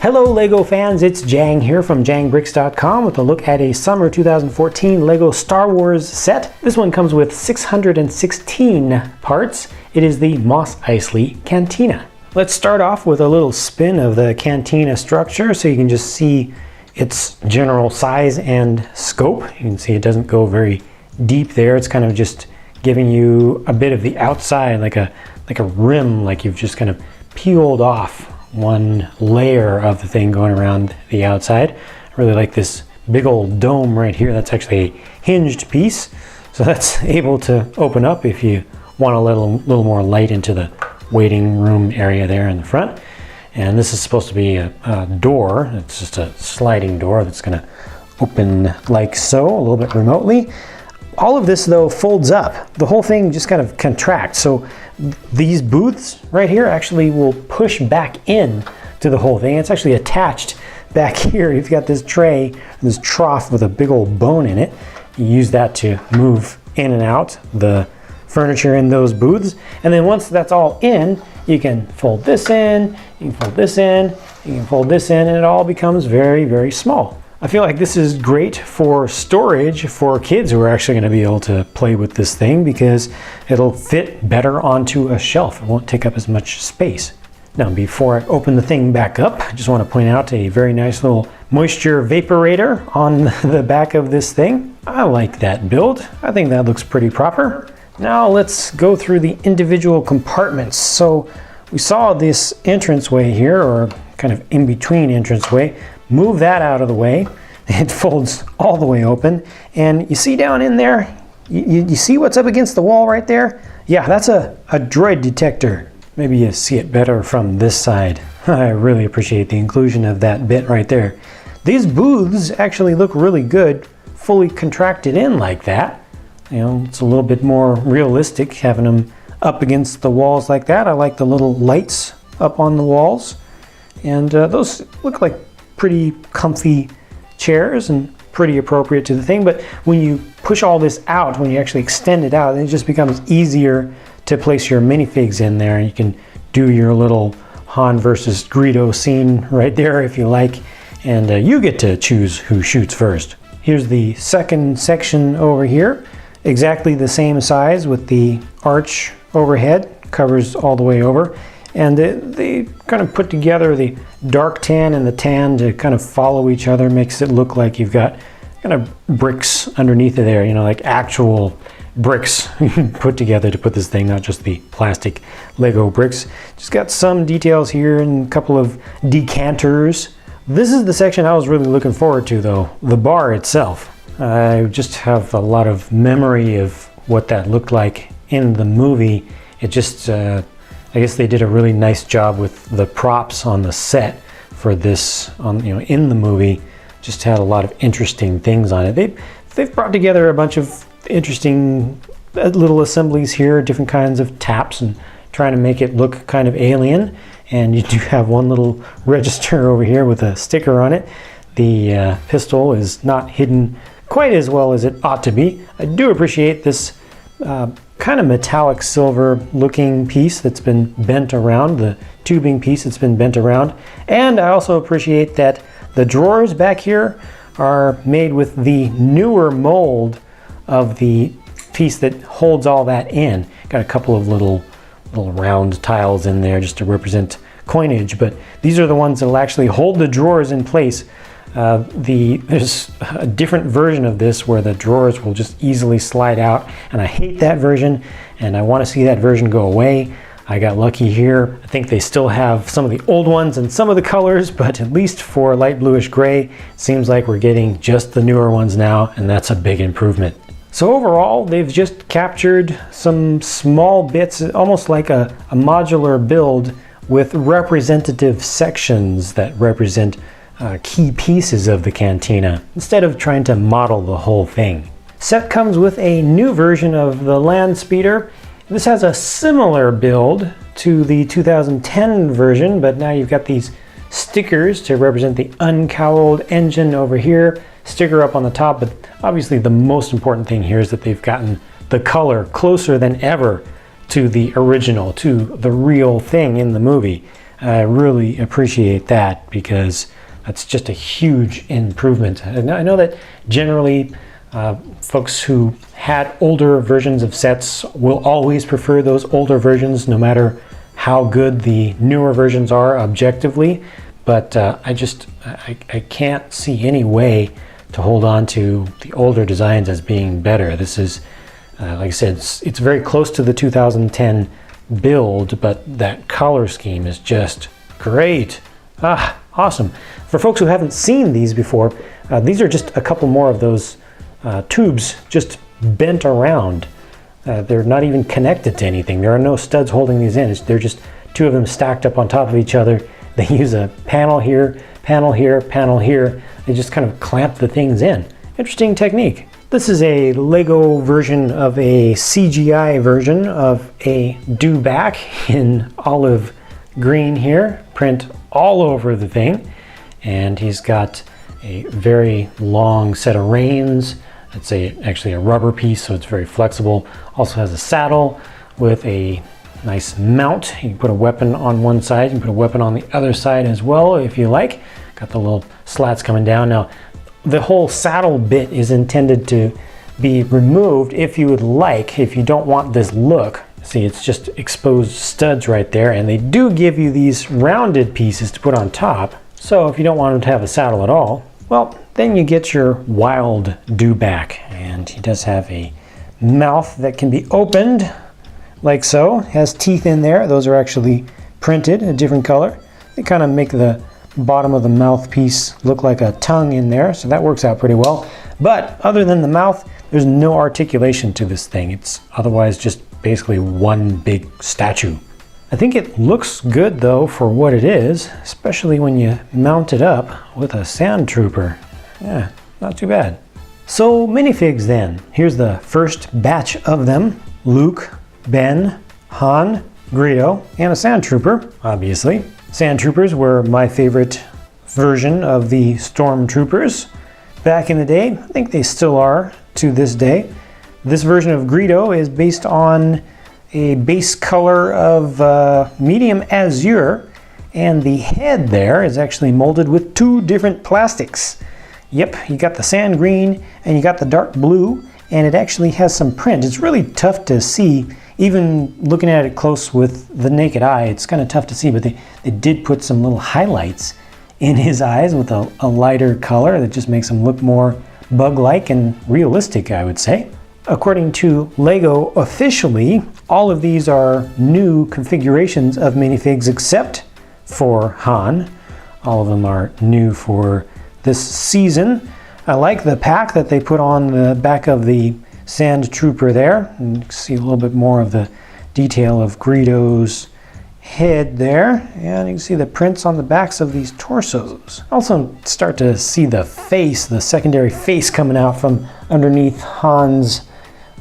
Hello LEGO fans, it's JANG here from JANGbricks.com with a look at a summer 2014 LEGO Star Wars set. This one comes with 616 parts. It is the Mos Eisley Cantina. Let's start off with a little spin of the cantina structure so you can just see its general size and scope. You can see it doesn't go very deep there. It's kind of just giving you a bit of the outside, like a rim, like you've just kind of peeled off one layer of the thing going around the outside. I really like this big old dome right here. That's actually a hinged piece, so that's able to open up if you want a little more light into the waiting room area there in the front. And this is supposed to be a door. It's just a sliding door that's going to open like so, a little bit remotely. All of this though folds up. The whole thing just kind of contracts. So these booths right here actually will push back in to the whole thing. It's actually attached back here. You've got this tray, this trough with a big old bone in it. You use that to move in and out the furniture in those booths. And then once that's all in, you can fold this in, you can fold this in, you can fold this in, and it all becomes very, very small. I feel like this is great for storage for kids who are actually going to be able to play with this thing because it'll fit better onto a shelf. It won't take up as much space. Now, before I open the thing back up, I just want to point out a very nice little moisture vaporator on the back of this thing. I like that build. I think that looks pretty proper. Now let's go through the individual compartments. So we saw this entranceway here, or kind of in between entranceway. Move that out of the way. It folds all the way open. And you see down in there, you see what's up against the wall right there? Yeah, that's a droid detector. Maybe you see it better from this side. I really appreciate the inclusion of that bit right there. These booths actually look really good, fully contracted in like that. You know, it's a little bit more realistic having them up against the walls like that. I like the little lights up on the walls. And those look like pretty comfy chairs and pretty appropriate to the thing. But when you push all this out, when you actually extend it out, it just becomes easier to place your minifigs in there. You can do your little Han versus Greedo scene right there if you like, and you get to choose who shoots first. Here's the second section over here, exactly the same size with the arch overhead, covers all the way over. And they kind of put together the dark tan and the tan to kind of follow each other, makes it look like you've got kind of bricks underneath of there, you know, like actual bricks put together to put this thing, not just the plastic Lego bricks. Just got some details here and a couple of decanters. This is the section I was really looking forward to though, the bar itself. I just have a lot of memory of what that looked like in the movie. It just, I guess they did a really nice job with the props on the set for this, in the movie. Just had a lot of interesting things on it. They've brought together a bunch of interesting little assemblies here, different kinds of taps, and trying to make it look kind of alien. And you do have one little register over here with a sticker on it. The pistol is not hidden quite as well as it ought to be. I do appreciate this kind of metallic silver looking piece that's been bent around, the tubing piece that's been bent around. And I also appreciate that the drawers back here are made with the newer mold of the piece that holds all that in. Got a couple of little round tiles in there just to represent coinage, but these are the ones that will actually hold the drawers in place. There's a different version of this where the drawers will just easily slide out, and I hate that version, and I want to see that version go away. I got lucky here. I think they still have some of the old ones and some of the colors, but at least for light bluish gray, it seems like we're getting just the newer ones now, and that's a big improvement. So overall, they've just captured some small bits, almost like a modular build with representative sections that represent key pieces of the cantina, instead of trying to model the whole thing. Set comes with a new version of the land speeder. This has a similar build to the 2010 version, but now you've got these stickers to represent the uncowled engine over here, sticker up on the top, but obviously the most important thing here is that they've gotten the color closer than ever to the original, to the real thing in the movie. I really appreciate that because that's just a huge improvement. I know that generally folks who had older versions of sets will always prefer those older versions no matter how good the newer versions are objectively, but I can't see any way to hold on to the older designs as being better. This is, like I said, it's very close to the 2010 build, but that color scheme is just great. Awesome. For folks who haven't seen these before, these are just a couple more of those tubes just bent around. They're not even connected to anything. There are no studs holding these in. They're just two of them stacked up on top of each other. They use a panel here, panel here, panel here. They just kind of clamp the things in. Interesting technique. This is a Lego version of a CGI version of a do-back in olive green here. Print all over the thing. And he's got a very long set of reins. It's actually a rubber piece, so it's very flexible. Also has a saddle with a nice mount. You can put a weapon on one side, you can put a weapon on the other side as well if you like. Got the little slats coming down. Now, the whole saddle bit is intended to be removed if you would like, if you don't want this look. See, it's just exposed studs right there, and they do give you these rounded pieces to put on top. So if you don't want him to have a saddle at all, well, then you get your wild do-back. And he does have a mouth that can be opened like so. Has teeth in there. Those are actually printed a different color. They kind of make the bottom of the mouthpiece look like a tongue in there, so that works out pretty well. But other than the mouth, there's no articulation to this thing. It's otherwise just basically one big statue. I think it looks good though for what it is, especially when you mount it up with a sand trooper. Yeah, not too bad. So minifigs then. Here's the first batch of them. Luke, Ben, Han, Greedo, and a sand trooper, obviously. Sand troopers were my favorite version of the stormtroopers back in the day. I think they still are to this day. This version of Greedo is based on a base color of medium azure, and the head there is actually molded with two different plastics. Yep, you got the sand green and you got the dark blue, and it actually has some print. It's really tough to see, even looking at it close with the naked eye. It's kind of tough to see, but they did put some little highlights in his eyes with a lighter color that just makes him look more bug-like and realistic, I would say. According to Lego officially, all of these are new configurations of minifigs except for Han. All of them are new for this season. I like the pack that they put on the back of the Sand Trooper there. And you can see a little bit more of the detail of Greedo's head there. And you can see the prints on the backs of these torsos. Also start to see the face, the secondary face coming out from underneath Han's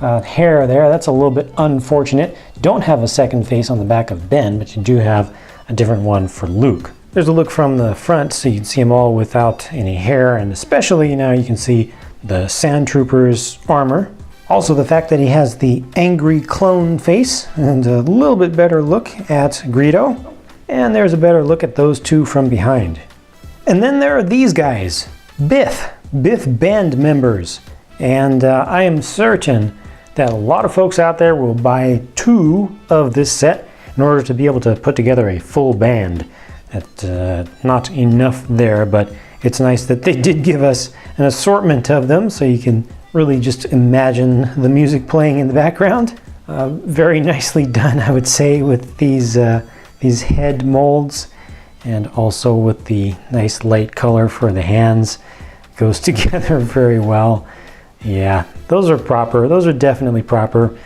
hair there. That's a little bit unfortunate. You don't have a second face on the back of Ben, but you do have a different one for Luke. There's a look from the front so you can see them all without any hair, and especially now you can see the Sand Trooper's armor. Also the fact that he has the angry clone face, and a little bit better look at Greedo. And there's a better look at those two from behind. And then there are these guys, Biff band members. And I am certain that a lot of folks out there will buy two of this set in order to be able to put together a full band. Not enough there, but it's nice that they did give us an assortment of them so you can really just imagine the music playing in the background. Very nicely done, I would say, with these head molds, and also with the nice light color for the hands. Goes together very well. Yeah, those are proper. Those are definitely proper.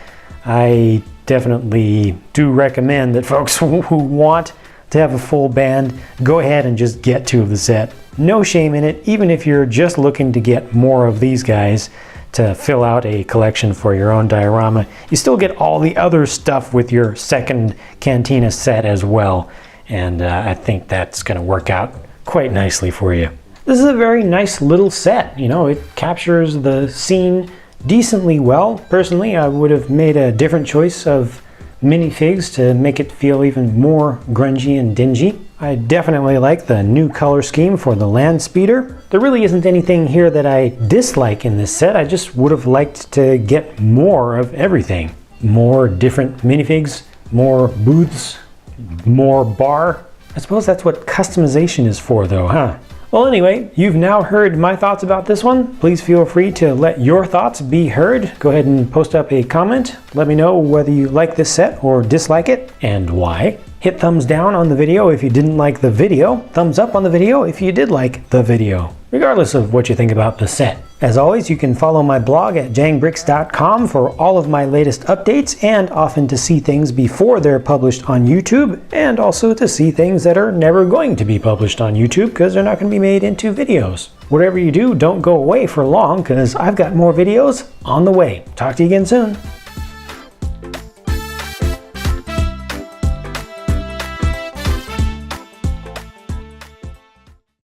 I definitely do recommend that folks who want to have a full band, go ahead and just get two of the set. No shame in it, even if you're just looking to get more of these guys to fill out a collection for your own diorama. You still get all the other stuff with your second Cantina set as well, and I think that's going to work out quite nicely for you. This is a very nice little set. You know, it captures the scene decently well. Personally, I would have made a different choice of minifigs to make it feel even more grungy and dingy. I definitely like the new color scheme for the land speeder. There really isn't anything here that I dislike in this set. I just would have liked to get more of everything. More different minifigs, more booths, more bar. I suppose that's what customization is for though, huh? Well, anyway, you've now heard my thoughts about this one. Please feel free to let your thoughts be heard. Go ahead and post up a comment. Let me know whether you like this set or dislike it and why. Hit thumbs down on the video if you didn't like the video. Thumbs up on the video if you did like the video, regardless of what you think about the set. As always, you can follow my blog at jangbricks.com for all of my latest updates and often to see things before they're published on YouTube and also to see things that are never going to be published on YouTube because they're not going to be made into videos. Whatever you do, don't go away for long because I've got more videos on the way. Talk to you again soon.